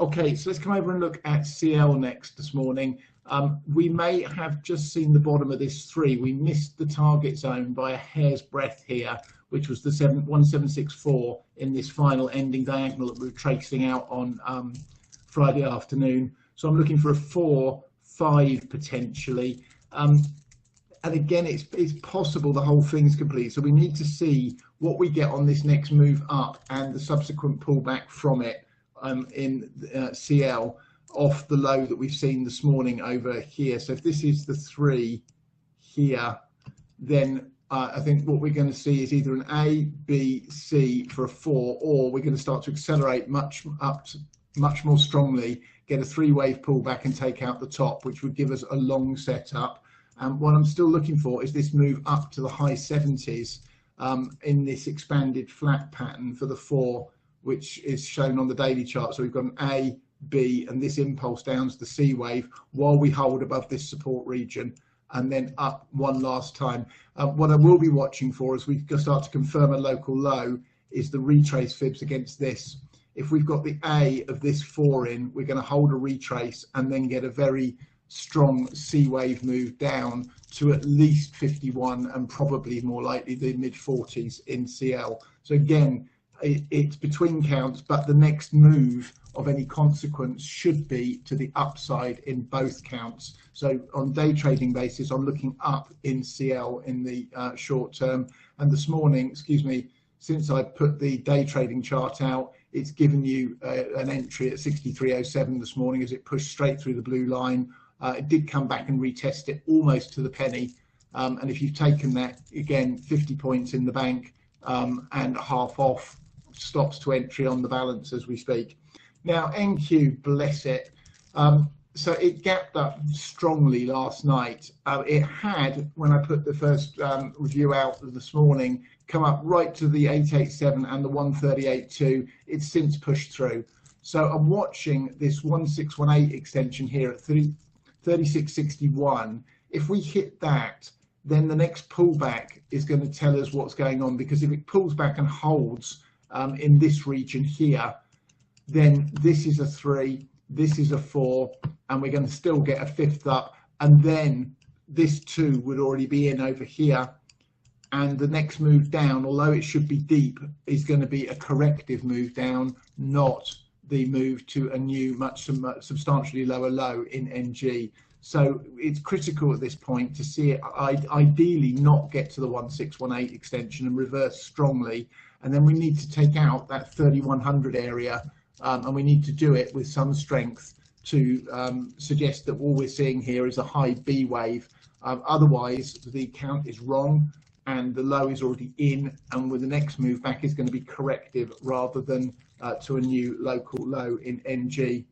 Okay, so let's come over and look at CL next this morning. We may have just seen the bottom of this 3. We missed the target zone by a hair's breadth here, which was the 1764 in this final ending diagonal that we were tracing out on Friday afternoon. So I'm looking for a 4-5 potentially. And again, it's possible the whole thing's complete. So we need to see what we get on this next move up and the subsequent pullback from it in CL off the low that we've seen this morning over here. So if this is the 3 here, then I think what we're going to see is either an A, B, C for a 4, or we're going to start to accelerate much more strongly, get a 3-wave pullback and take out the top, which would give us a long setup. What I'm still looking for is this move up to the high 70s in this expanded flat pattern for the 4, which is shown on the daily chart. So we've got an A, B, and this impulse down to the C wave while we hold above this support region, and then up one last time. What I will be watching for as we start to confirm a local low is the retrace fibs against this. If we've got the A of this 4 in, we're going to hold a retrace and then get a very strong C wave move down to at least 51 and probably more likely the mid 40s in CL. So again, it's between counts, but the next move of any consequence should be to the upside in both counts. So on day trading basis, I'm looking up in CL in the short term. And this morning, since I put the day trading chart out, it's given you an entry at 63.07 this morning as it pushed straight through the blue line. It did come back and retest it almost to the penny. And if you've taken that, again, 50 points in the bank and half off, stops to entry on the balance as we speak. Now, NQ, bless it. So it gapped up strongly last night. It had, when I put the first review out this morning, come up right to the 887 and the 138.2. It's since pushed through. So I'm watching this 1618 extension here at 36.61. If we hit that, then the next pullback is going to tell us what's going on, because if it pulls back and holds in this region here, then this is a 3, this is a 4, and we're going to still get a 5th up, and then this 2 would already be in over here, and the next move down, although it should be deep, is going to be a corrective move down, not the move to a new much substantially lower low in NG. So it's critical at this point to see it ideally not get to the 1618 extension and reverse strongly, and then we need to take out that 3100 area, and we need to do it with some strength to suggest that all we're seeing here is a high B wave. Otherwise the count is wrong and the low is already in, and with the next move back is going to be corrective rather than to a new local low in NG.